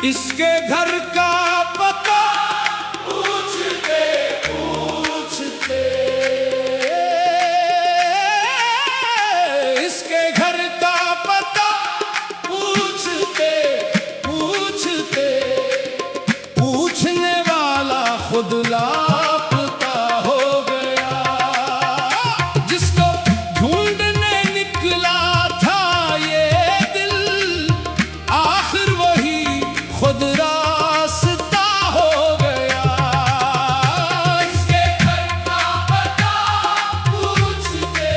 इसके घर का पता पूछते पूछते, इसके घर का पता पूछते पूछते, पूछने वाला खुद लापता हो गया। जिसको ढूंढने निकला था ये दिल, आखिर वही खुद रास्ता हो गया। इसके घर का पता पूछते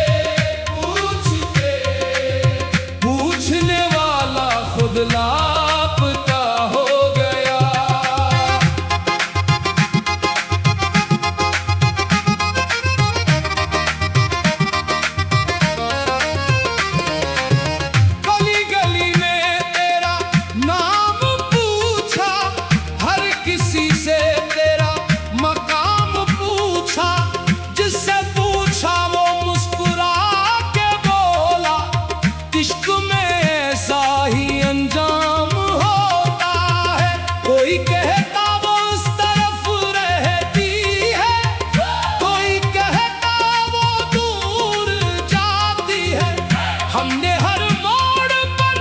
पूछते, पूछने वाला खुद लापता हो गया। गली गली में तेरा नाम पूछा, हर किसी से तेरा मकाम पूछा। जिससे पूछा वो मुस्कुरा के बोला, इश्क में ऐसा ही अंजाम होता है। कोई कहता वो उस तरफ रहती है, कोई कहता वो दूर जाती है। हमने हर मोड़ पर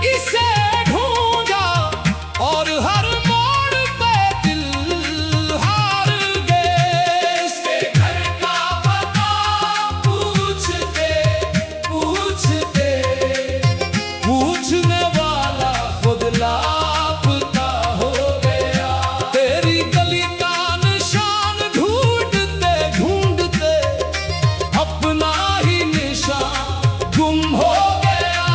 इसे ढूंढा और हर मोड़ पे दिल हार गए। इसके घर का पता पूछते पूछते, पूछने वाला खुद लापता हो गया। तेरी गली का निशान ढूंढते ढूंढते, अपना ही निशान गुम हो गया।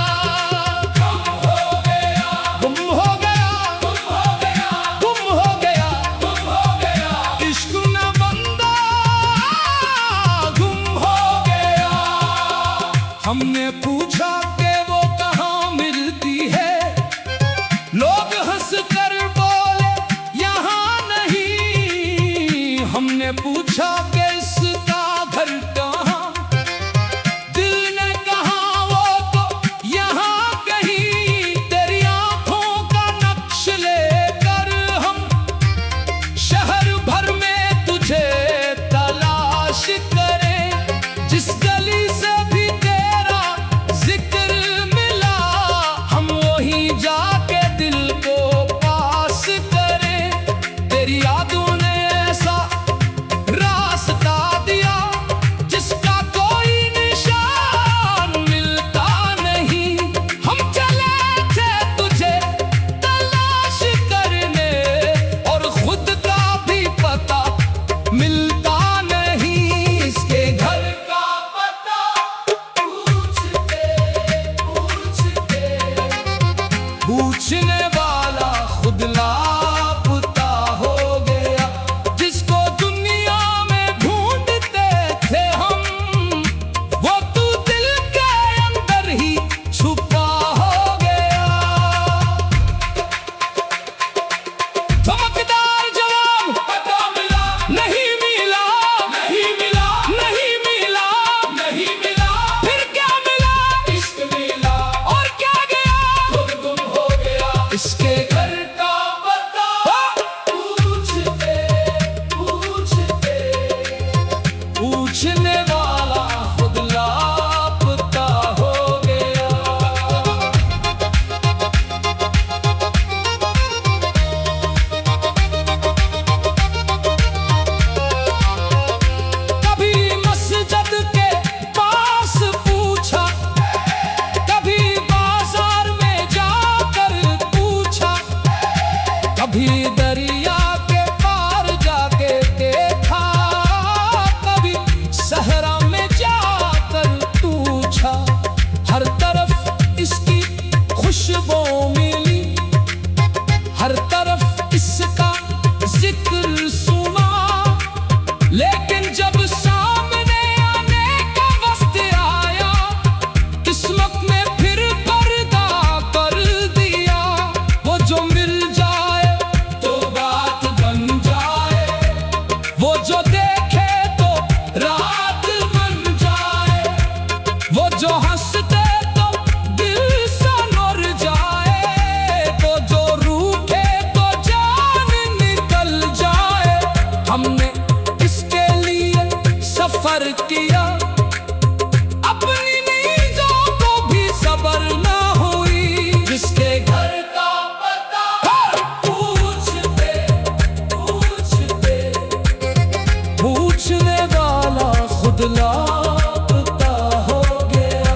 गुम हो गया, गुम हो गया, गुम हो गया, गुम हो गया, गुम हो गया। इश्क में बंदा गुम हो गया। हमने पूछा कि वो कहाँ मिलती है, लोग हंस कर बोले यहाँ नहीं। हमने पूछा कि इसका घर कहाँ, दिल ने कहा वो तो यहाँ कहीं। तेरी आंखों का नक्श लेकर हम शहर भर में तुझे तलाश करें। जिस गली से भी तेरा जिक्र मिला, हम वहीं जाके दिल को पास करें। तेरी यादों ने ऐसा रास्ता दिया, सफर किया, अपनी नींदों को भी सबर ना हुई। जिसके घर का पता पूछते पूछते, पूछने वाला खुद लापता हो गया।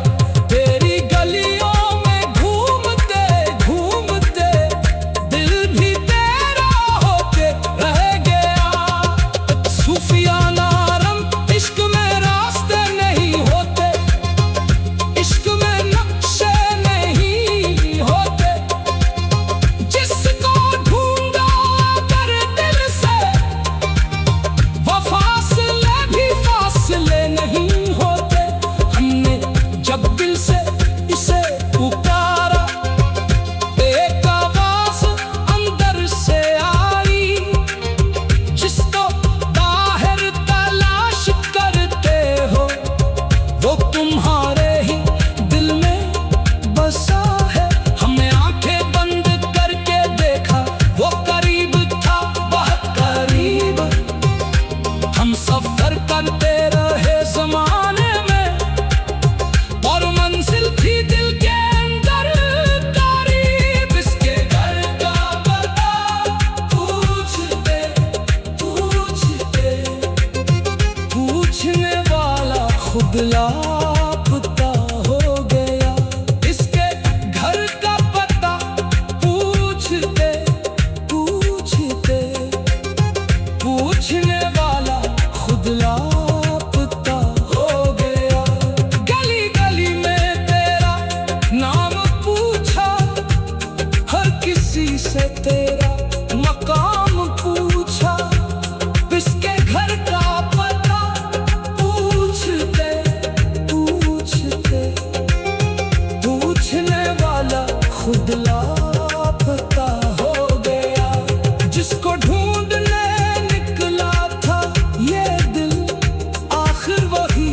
तेरी गलियों में घूमते घूमते दिल भी तेरा होके रह गया। सूफियाना रंग इश्क में रास्ते नहीं होते, इश्क में नक्शे नहीं होते। जिसको ढूंढा कर दिल से, वो फासले भी फासले नहीं होते। हमने जब दिल से इसे पुकारा, एक आवाज अंदर से आई, जिसको बाहर तलाश करते हो, वो तुम्हारे ही दिल में बसा है। हमने आंखें बंद करके देखा, वो करीब था बहुत करीब। हम सफर करते रहे जमाने में, और मंजिल थी दिल के अंदर करीब। इसके घर का पता पूछते पूछते, पूछने वाला खुद लापता हो गया। इसके घर का पता पूछते पूछते, पूछने वाला खुद लापता हो गया। गली गली में तेरा नाम पूछा, हर किसी से तेरा मकाम पूछा। इसके घर का पता पूछते पूछते, पूछने वाला खुद लापता हो गया। जिसको ढूंढने निकला था ये दिल, आखिर वही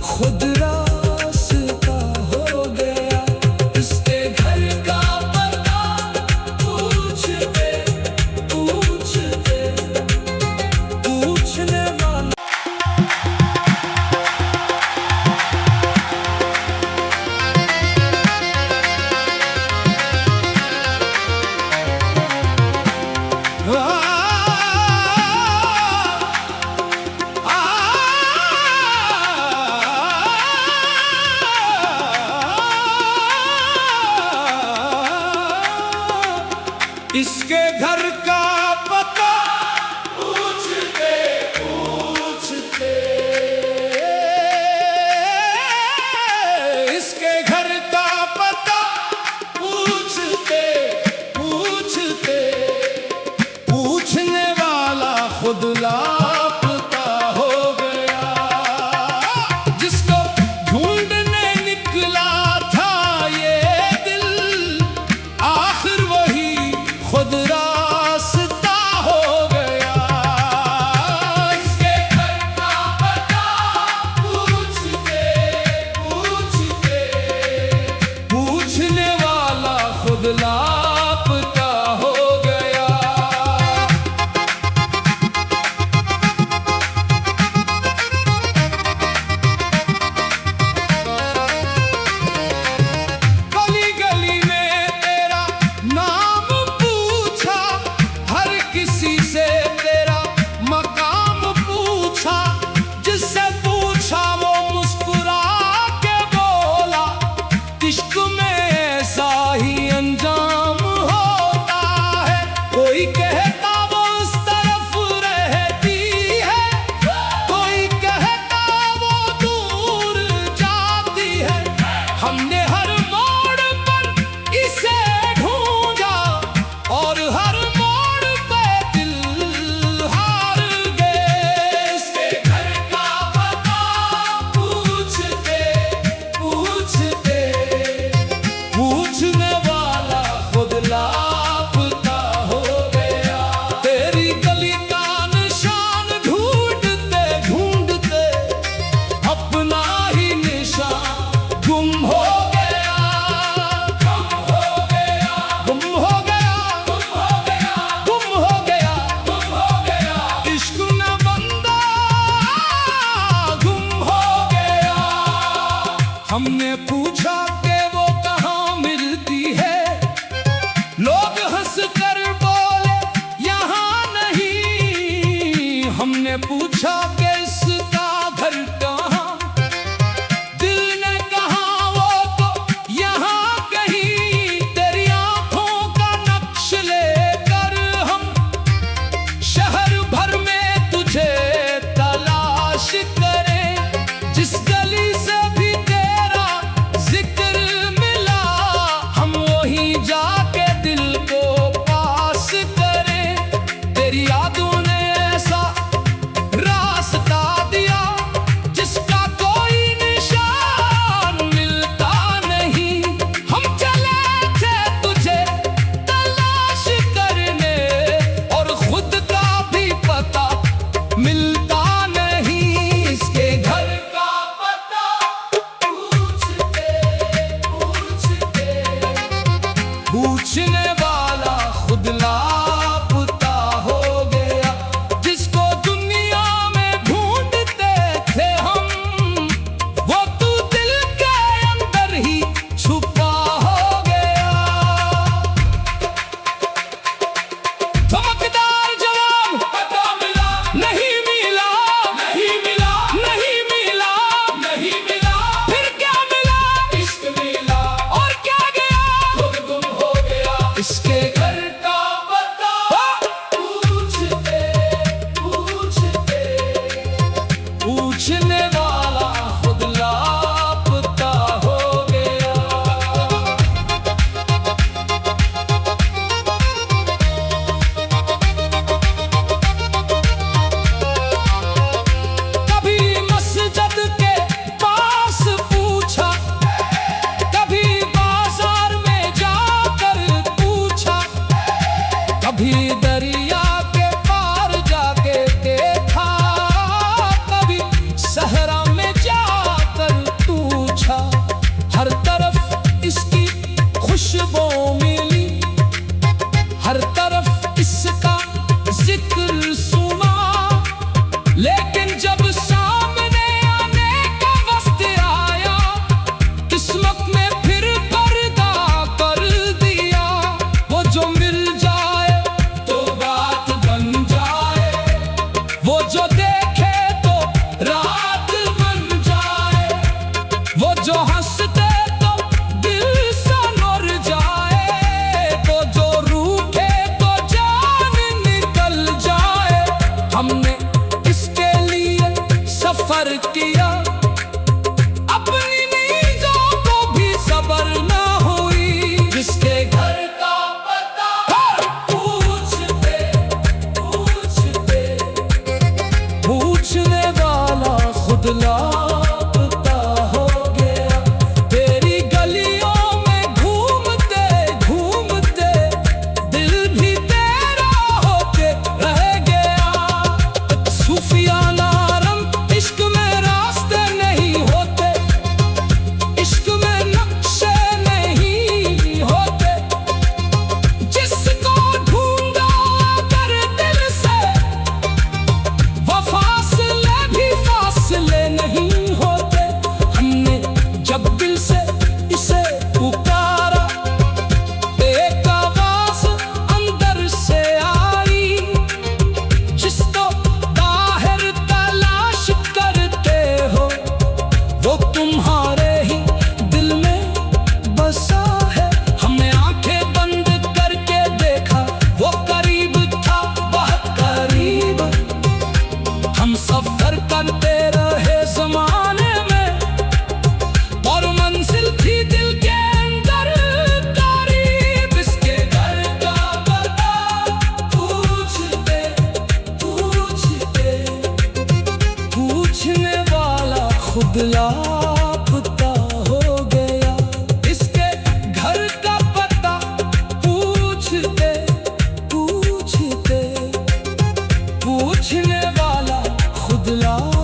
खुद रास्ता हो गया। इसके घर का पता पूछते पूछते, पूछने वाला इसके घर का पता पूछते पूछते, इसके घर का पता पूछते पूछते, पूछने वाला खुद लापता हो गया। जिसको ढूंढने निकला था ये दिल, आखिर वही खुद रास्ता हो गया। इसके घर का पता पूछते पूछते, पूछने वाला खुद लापता हो गया। हमने पूछा कि वो कहाँ मिलती है, लोग हंस कर बोले यहाँ नहीं। हमने पूछा कि इसका घर कहाँ, दिल ने कहा वो तो यहाँ कहीं। तेरी आंखों का नक्श लेकर हम शहर भर में तुझे तलाश करें। जिस गली से भी तेरा जिक्र मिला, हम वहीं जाके दिल को पास करें। तेरी यादों ने ऐसा रास्ता दिया जिसका कोई निशान मिलता नहीं। हम चले थे तुझे तलाश करने और खुद का भी पता मिलता नहीं। इसके घर का पता पूछते पूछने वाला खुद लापता हो गया। जिसको दुनिया में ढूंढते थे हम, वो तू दिल के अंदर ही छुपा हो गया। चमकदार जवाब पता मिला, नहीं मिला, नहीं मिला, नहीं मिला, नहीं मिला। फिर क्या मिला? इश्क मिला। और क्या गया? खुद गुम हो गया। इसके घर का पता पूछते पूछने वाला खुद लापता हो गया। कभी मस्जिद के पास पूछा, कभी बाजार में जाकर पूछा, कभी दरिया के पार जाके देखा, कभी सहरा में जाकर पूछा। हर तरफ इसकी खुशबू मिली, हर तरफ इसका जिक्र सुना। लेकिन जब सामने आने का वक्त आया, किस्मत में फिर पर्दा कर दिया। वो जो मिल जाए तो बात बन जाए, वो जो देखे तो रात बन जाए, वो जो हंसते तो दिल सनोर जाए, वो जो रूठे तो जान निकल जाए। हमने इसके लिए सफर किया, अपनी नींदों को भी सबर ना हुई। जिसके घर का पता पूछते पूछने वाला खुद लापता हो गया। तेरी गलियों में घूमते घूमते दिल भी तेरा होके रह गया। सूफियाना रंग इश्क में रास्ते नहीं होते, इश्क में नक्शे नहीं होते। जिसको ढूंढो अगर दिल से, वो फासले भी फासले नहीं होते। हमने जब दिल से इसे पुकारा, एक आवाज अंदर से आई, जिसको बाहर तलाश करते हो, वो तुम्हारे ही दिल में बसा है। हमने आंखें बंद करके देखा, वो करीब था, बहुत करीब। हम सफर करते रहे जमाने में, और मंजिल थी दिल के अंदर करीब। इसके घर का पता पूछते पूछने वाला खुद लापता हो गया। इसके घर का पता पूछते पूछने वाला खुद लापता